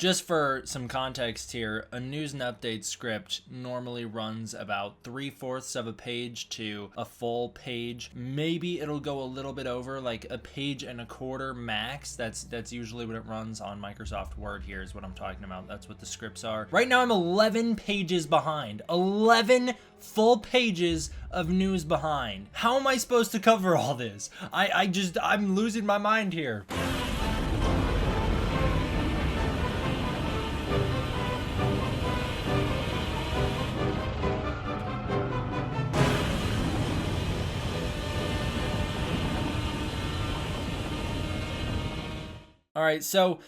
Just for some context here, a news and update script normally runs about 3/4 of a page to a full page. Maybe it'll go a little bit over, like a page and a quarter max. That's usually what it runs on Microsoft Word. Here is what I'm talking about. That's what the scripts are. Right now I'm 11 pages behind. 11 full pages of news behind. How am I supposed to cover all this? I'm losing my mind here. All right, so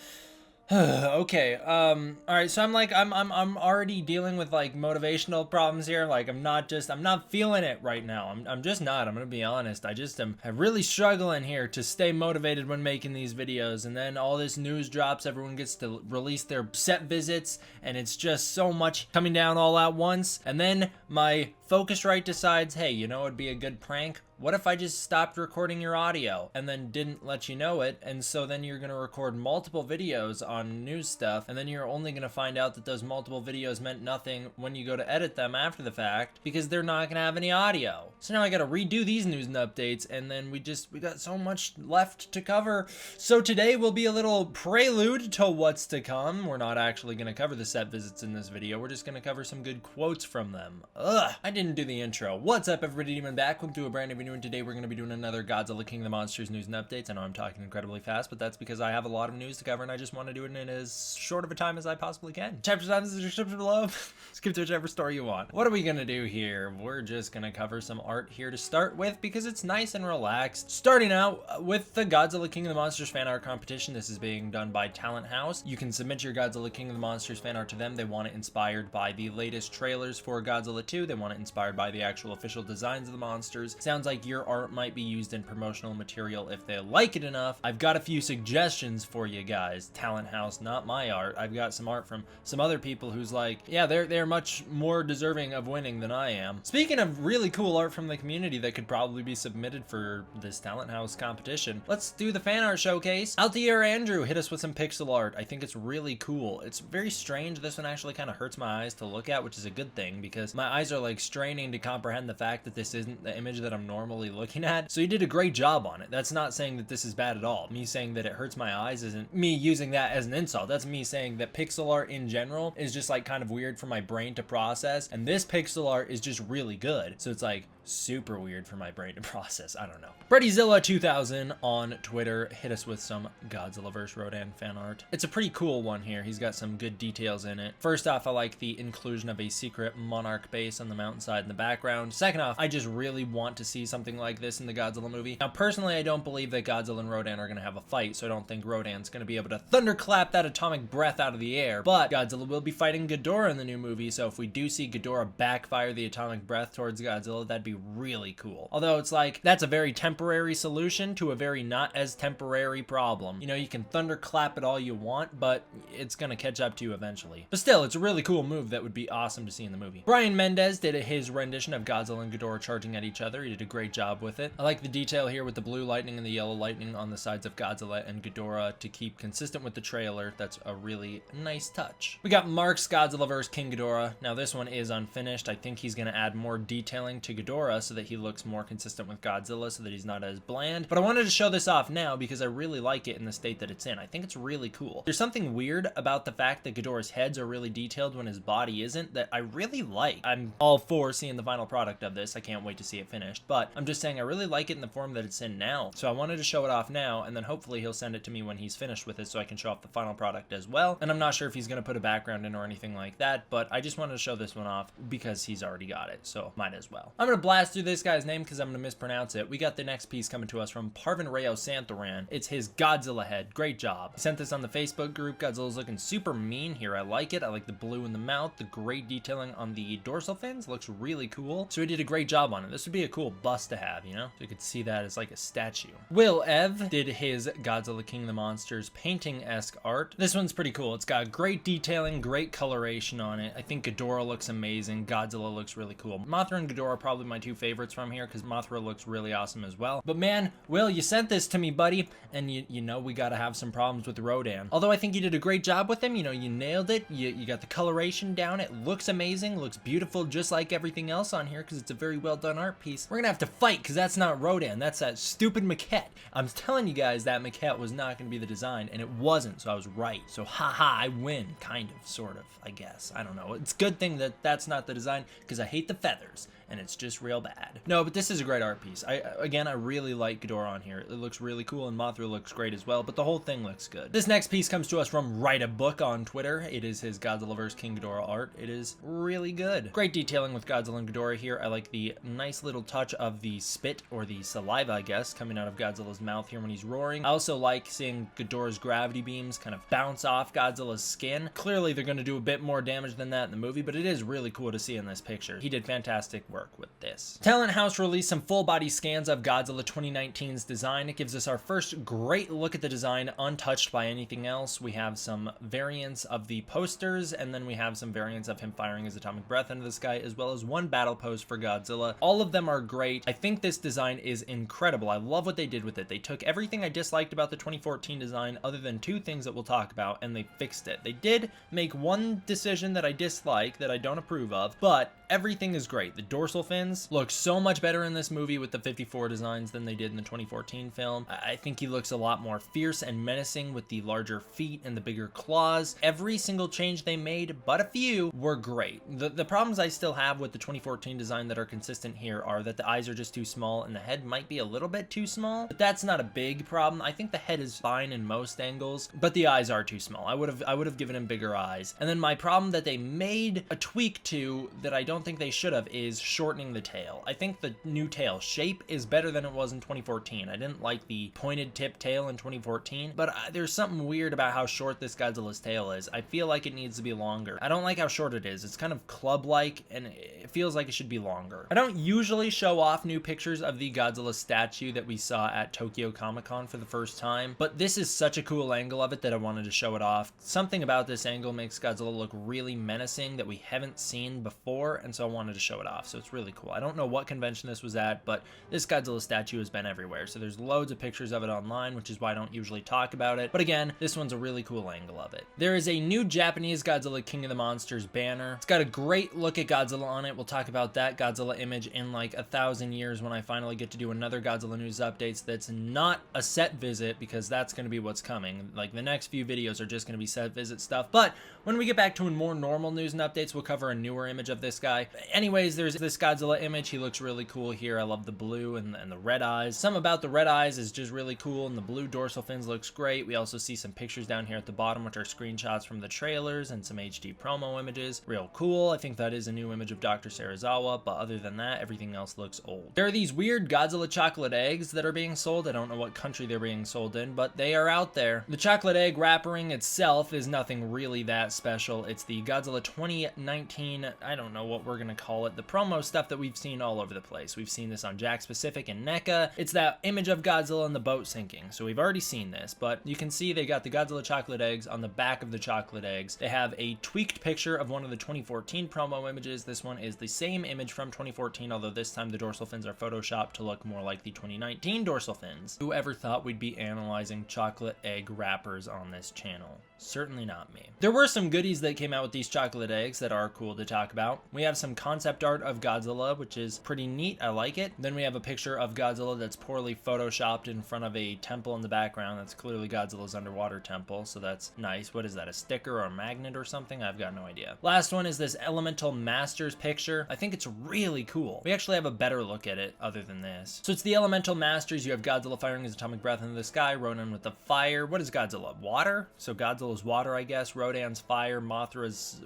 okay. All right, so I'm already dealing with like motivational problems here. Like I'm not feeling it right now. I'm just not. I'm gonna be honest. I'm really struggling here to stay motivated when making these videos. And then all this news drops. Everyone gets to release their set visits, and it's just so much coming down all at once. And then my Focusrite decides, hey, you know, it'd be a good prank. What if I just stopped recording your audio and then didn't let you know it? And so then you're going to record multiple videos on news stuff, and then you're only going to find out that those multiple videos meant nothing when you go to edit them after the fact, because they're not going to have any audio. So now I got to redo these news and updates, and then we got so much left to cover. So today will be a little prelude to what's to come. We're not actually going to cover the set visits in this video. We're just going to cover some good quotes from them. I didn't do the intro. What's up, everybody? Demon back. Welcome to a brand new video, and today we're going to be doing another Godzilla King of the Monsters news and updates. I know I'm talking incredibly fast, but that's because I have a lot of news to cover, and I just want to do it in as short of a time as I possibly can. Chapter times is in the description below. Skip to whichever story you want. What are we going to do here? We're just going to cover some art here to start with, because it's nice and relaxed. Starting out with the Godzilla King of the Monsters fan art competition. This is being done by Talent House. You can submit your Godzilla King of the Monsters fan art to them. They want it inspired by the latest trailers for Godzilla 2. They want it inspired by the actual official designs of the monsters. Sounds like your art might be used in promotional material if they like it enough. I've got a few suggestions for you guys. Talent House, not my art. I've got some art from some other people who's like, yeah, they're much more deserving of winning than I am. Speaking of really cool art from the community that could probably be submitted for this Talent House competition, let's do the fan art showcase. Altair Andrew hit us with some pixel art. I think it's really cool. It's very strange. This one actually kind of hurts my eyes to look at, which is a good thing, because my eyes are like straining to comprehend the fact that this isn't the image that I'm normally looking at. So you did a great job on it. That's not saying that this is bad at all. Me saying that it hurts my eyes isn't me using that as an insult. That's me saying that pixel art in general is just like kind of weird for my brain to process, and this pixel art is just really good. So it's like super weird for my brain to process. I don't know. BreadyZilla 2000 on Twitter hit us with some Godzilla vs Rodan fan art. It's a pretty cool one here. He's got some good details in it. First off, I like the inclusion of a secret monarch base on the mountainside in the background. Second off, I just really want to see something like this in the Godzilla movie. Now, personally, I don't believe that Godzilla and Rodan are going to have a fight, so I don't think Rodan's going to be able to thunderclap that atomic breath out of the air. But Godzilla will be fighting Ghidorah in the new movie, so if we do see Ghidorah backfire the atomic breath towards Godzilla, that'd be really cool. Although it's like, that's a very temporary solution to a very not as temporary problem. You know, you can thunderclap it all you want, but it's gonna catch up to you eventually. But still, it's a really cool move that would be awesome to see in the movie. Brian Mendez did his rendition of Godzilla and Ghidorah charging at each other. He did a great job with it. I like the detail here with the blue lightning and the yellow lightning on the sides of Godzilla and Ghidorah to keep consistent with the trailer. That's a really nice touch. We got Mark's Godzilla vs King Ghidorah. Now this one is unfinished. I think he's gonna add more detailing to Ghidorah so that he looks more consistent with Godzilla, so that he's not as bland. But I wanted to show this off now because I really like it in the state that it's in. I think it's really cool. There's something weird about the fact that Ghidorah's heads are really detailed when his body isn't that I really like. I'm all for seeing the final product of this. I can't wait to see it finished, but I'm just saying I really like it in the form that it's in now. So I wanted to show it off now, and then hopefully he'll send it to me when he's finished with it so I can show off the final product as well. And I'm not sure if he's going to put a background in or anything like that, but I just wanted to show this one off because he's already got it, so might as well. I'm going to blast through this guy's name because I'm going to mispronounce it. We got the next piece coming to us from Parvin Rayo Santhoran. It's his Godzilla head. Great job. He sent this on the Facebook group. Godzilla's looking super mean here. I like it. I like the blue in the mouth. The great detailing on the dorsal fins looks really cool. So he did a great job on it. This would be a cool bust to have, you know? So you could see that as like a statue. Will Ev did his Godzilla King of the Monsters painting-esque art. This one's pretty cool. It's got great detailing, great coloration on it. I think Ghidorah looks amazing. Godzilla looks really cool. Mothra and Ghidorah are probably my two favorites from here, because Mothra looks really awesome as well. But man, Will, you sent this to me, buddy, and you know we gotta have some problems with Rodan. Although I think you did a great job with him, you know, you nailed it, you got the coloration down, it looks amazing, looks beautiful just like everything else on here, because it's a very well done art piece. We're gonna have to fight, because that's not Rodan, that's that stupid maquette. I'm telling you guys that maquette was not gonna be the design, and it wasn't, so I was right. So haha, I win, kind of, sort of, I guess. I don't know. It's a good thing that that's not the design, because I hate the feathers, and it's just real bad. No, but this is a great art piece. Again, I really like Ghidorah on here. It looks really cool, and Mothra looks great as well, but the whole thing looks good. This next piece comes to us from Write a Book on Twitter. It is his Godzilla vs King Ghidorah art. It is really good. Great detailing with Godzilla and Ghidorah here. I like the nice little touch of the spit, or the saliva, I guess, coming out of Godzilla's mouth here when he's roaring. I also like seeing Ghidorah's gravity beams kind of bounce off Godzilla's skin. Clearly, they're going to do a bit more damage than that in the movie, but it is really cool to see in this picture. He did fantastic work with this. Talent House released some full body scans of Godzilla 2019's design. It gives us our first great look at the design, untouched by anything else. We have some variants of the posters, and then we have some variants of him firing his atomic breath into the sky, as well as one battle pose for Godzilla. All of them are great. I think this design is incredible. I love what they did with it. They took everything I disliked about the 2014 design, other than two things that we'll talk about, and they fixed it. They did make one decision that I dislike, that I don't approve of, but everything is great. The dorsal fins look so much better in this movie with the 54 designs than they did in the 2014 film. I think he looks a lot more fierce and menacing with the larger feet and the bigger claws. Every single change they made, but a few, were great. The problems I still have with the 2014 design that are consistent here are that the eyes are just too small and the head might be a little bit too small, but that's not a big problem. I think the head is fine in most angles, but the eyes are too small. I would have given him bigger eyes. And then my problem that they made a tweak to that I don't think they should have is shortening the tail. I think the new tail shape is better than it was in 2014. I didn't like the pointed tip tail in 2014, but there's something weird about how short this Godzilla's tail is. I feel like it needs to be longer. I don't like how short it is. It's kind of club-like, and it feels like it should be longer. I don't usually show off new pictures of the Godzilla statue that we saw at Tokyo Comic-Con for the first time, but this is such a cool angle of it that I wanted to show it off. Something about this angle makes Godzilla look really menacing that we haven't seen before, and so I wanted to show it off, so it's really cool. I don't know what convention this was at, but this Godzilla statue has been everywhere, so there's loads of pictures of it online, which is why I don't usually talk about it, but again, this one's a really cool angle of it. There is a new Japanese Godzilla King of the Monsters banner. It's got a great look at Godzilla on it. We'll talk about that Godzilla image in like 1,000 years when I finally get to do another Godzilla news updates that's not a set visit, because that's going to be what's coming. Like, the next few videos are just going to be set visit stuff, but when we get back to more normal news and updates, we'll cover a newer image of this guy. Anyways, there's this Godzilla image. He looks really cool here. I love the blue and the red eyes. Some about the red eyes is just really cool, and the blue dorsal fins looks great. We also see some pictures down here at the bottom, which are screenshots from the trailers and some HD promo images. Real cool. I think that is a new image of Dr. Serizawa, but other than that, everything else looks old. There are these weird Godzilla chocolate eggs that are being sold. I don't know what country they're being sold in, but they are out there. The chocolate egg wrapping itself is nothing really that special. It's the Godzilla 2019, I don't know what we're gonna call it, the promo stuff that we've seen all over the place. We've seen this on Jakks Pacific and NECA. It's that image of Godzilla and the boat sinking, so we've already seen this, but you can see they got the Godzilla chocolate eggs on the back of the chocolate eggs. They have a tweaked picture of one of the 2014 promo images. This one is the same image from 2014, although this time the dorsal fins are photoshopped to look more like the 2019 dorsal fins. Whoever thought we'd be analyzing chocolate egg wrappers on this channel? Certainly not me. There were some goodies that came out with these chocolate eggs that are cool to talk about. We have some concept art of Godzilla, which is pretty neat. I like it. Then we have a picture of Godzilla that's poorly photoshopped in front of a temple in the background. That's clearly Godzilla's underwater temple, so that's nice. What is that, a sticker or a magnet or something? I've got no idea. Last one is this Elemental Masters picture. I think it's really cool. We actually have a better look at it other than this. So it's the Elemental Masters. You have Godzilla firing his atomic breath into the sky, Rodan with the fire. What is Godzilla? Water? So Godzilla's water, I guess. Rodan's fire. Mothra's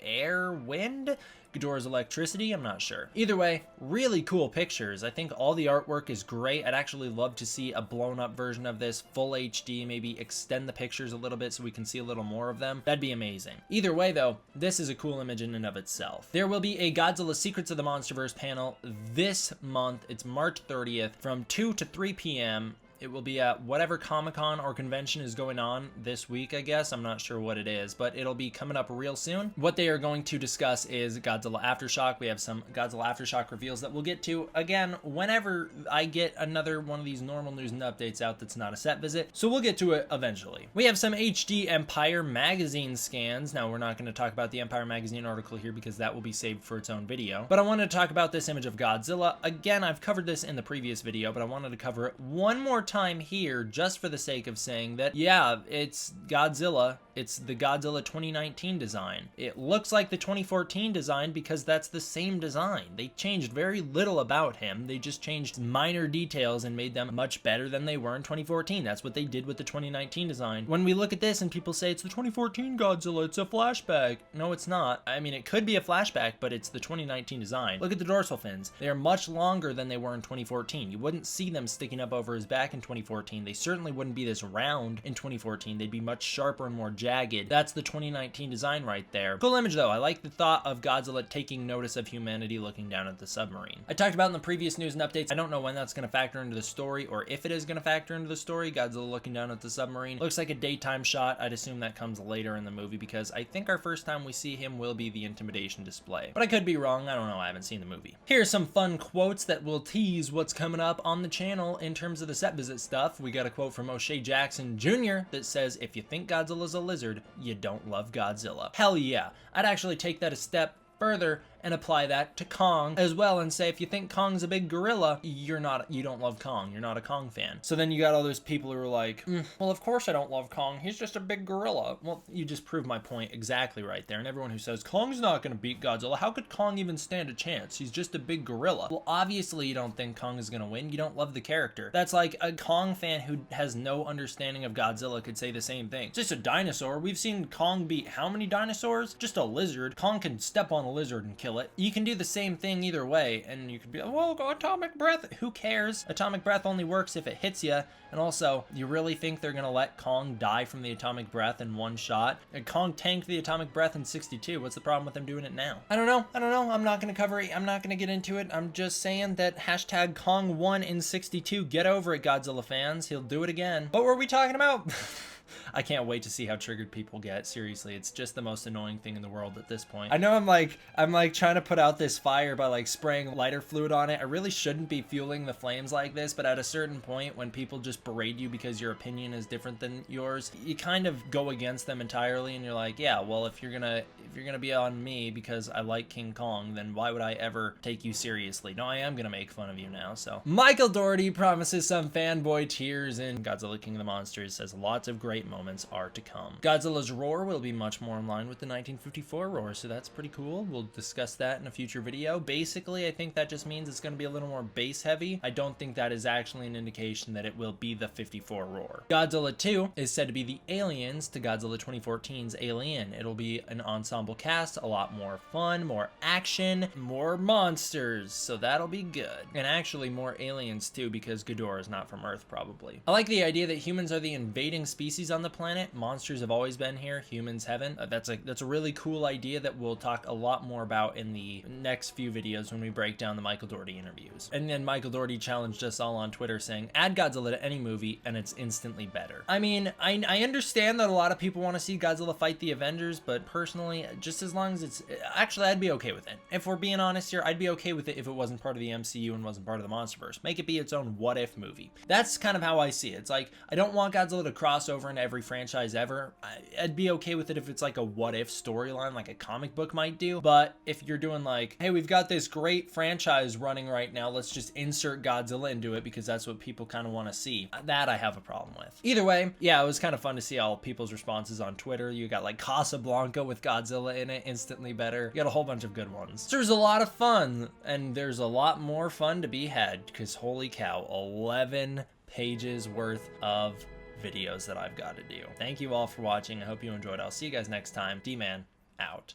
air, wind. Ghidorah's electricity, I'm not sure. Either way, really cool pictures. I think all the artwork is great. I'd actually love to see a blown up version of this, full HD, maybe extend the pictures a little bit so we can see a little more of them. That'd be amazing. Either way though, this is a cool image in and of itself. There will be a Godzilla Secrets of the MonsterVerse panel this month. It's March 30th from 2 to 3 p.m. It will be at whatever Comic-Con or convention is going on this week, I guess. I'm not sure what it is, but it'll be coming up real soon. What they are going to discuss is Godzilla Aftershock. We have some Godzilla Aftershock reveals that we'll get to, again, whenever I get another one of these normal news and updates out that's not a set visit. So we'll get to it eventually. We have some HD Empire magazine scans. Now, we're not going to talk about the Empire magazine article here because that will be saved for its own video. But I wanted to talk about this image of Godzilla. Again, I've covered this in the previous video, but I wanted to cover it one more time here just for the sake of saying that, yeah, it's Godzilla. It's the Godzilla 2019 design. It looks like the 2014 design because that's the same design. They changed very little about him. They just changed minor details and made them much better than they were in 2014. That's what they did with the 2019 design. When we look at this and people say it's the 2014 Godzilla, it's a flashback. No, it's not. I mean, it could be a flashback, but it's the 2019 design. Look at the dorsal fins. They are much longer than they were in 2014. You wouldn't see them sticking up over his back in 2014. They certainly wouldn't be this round in 2014. They'd be much sharper and more jagged. That's the 2019 design right there. Cool image though. I like the thought of Godzilla taking notice of humanity looking down at the submarine. I talked about in the previous news and updates, I don't know when that's going to factor into the story or if it is going to factor into the story. Godzilla looking down at the submarine. Looks like a daytime shot. I'd assume that comes later in the movie because I think our first time we see him will be the intimidation display. But I could be wrong. I don't know. I haven't seen the movie. Here's some fun quotes that will tease what's coming up on the channel in terms of the set visit stuff. We got a quote from O'Shea Jackson Jr. that says, "If you think Godzilla's a lizard, you don't love Godzilla." Hell yeah. I'd actually take that a step further and apply that to Kong as well and say, if you think Kong's a big gorilla, you don't love Kong. You're not a Kong fan. So then you got all those people who are like, well, of course I don't love Kong. He's just a big gorilla. Well, you just proved my point exactly right there. And everyone who says Kong's not going to beat Godzilla, how could Kong even stand a chance? He's just a big gorilla. Well, obviously you don't think Kong is going to win. You don't love the character. That's like a Kong fan who has no understanding of Godzilla could say the same thing. It's just a dinosaur. We've seen Kong beat how many dinosaurs? Just a lizard. Kong can step on a lizard and kill it. You can do the same thing either way, and you could be like, well, atomic breath. Who cares? Atomic breath only works if it hits you. And also, you really think they're gonna let Kong die from the atomic breath in one shot? And Kong tanked the atomic breath in 62. What's the problem with them doing it now? I don't know. I'm not gonna cover it. I'm not gonna get into it. I'm just saying that hashtag Kong won in 62. Get over it, Godzilla fans. He'll do it again. What were we talking about? I can't wait to see how triggered people get. Seriously, it's just the most annoying thing in the world at this point. I know I'm like trying to put out this fire by like spraying lighter fluid on it. I really shouldn't be fueling the flames like this, but at a certain point when people just berate you because your opinion is different than yours, you kind of go against them entirely and you're like, yeah, well, if you're gonna be on me because I like King Kong, then why would I ever take you seriously? No, I am gonna make fun of you now. So Michael Dougherty promises some fanboy tears in Godzilla King of the Monsters, says lots of great moments are to come. Godzilla's roar will be much more in line with the 1954 roar, so that's pretty cool. We'll discuss that in a future video. Basically, I think that just means it's going to be a little more bass heavy. I don't think that is actually an indication that it will be the 54 roar. Godzilla 2 is said to be the aliens to Godzilla 2014's Alien. It'll be an ensemble cast, a lot more fun, more action, more monsters, so that'll be good. And actually more aliens too, because Ghidorah is not from Earth probably. I like the idea that humans are the invading species on the planet. Monsters have always been here, humans haven't. That's a really cool idea that we'll talk a lot more about in the next few videos when we break down the Michael Dougherty interviews. And then Michael Dougherty challenged us all on Twitter saying, add Godzilla to any movie and it's instantly better. I mean, I understand that a lot of people want to see Godzilla fight the Avengers, but personally, just as long as it's... Actually, I'd be okay with it. If we're being honest here, I'd be okay with it if it wasn't part of the MCU and wasn't part of the MonsterVerse. Make it be its own what-if movie. That's kind of how I see it. It's like, I don't want Godzilla to cross over into every franchise ever. I'd be okay with it if it's like a what-if storyline like a comic book might do. But if you're doing like, hey, we've got this great franchise running right now, let's just insert Godzilla into it because that's what people kind of want to see. That I have a problem with. Either way, yeah, it was kind of fun to see all people's responses on Twitter. You got like Casablanca with Godzilla in it, instantly better. You got a whole bunch of good ones. So there's a lot of fun, and there's a lot more fun to be had because holy cow, 11 pages worth of videos that I've got to do. Thank you all for watching. I hope you enjoyed. I'll see you guys next time. D-Man out.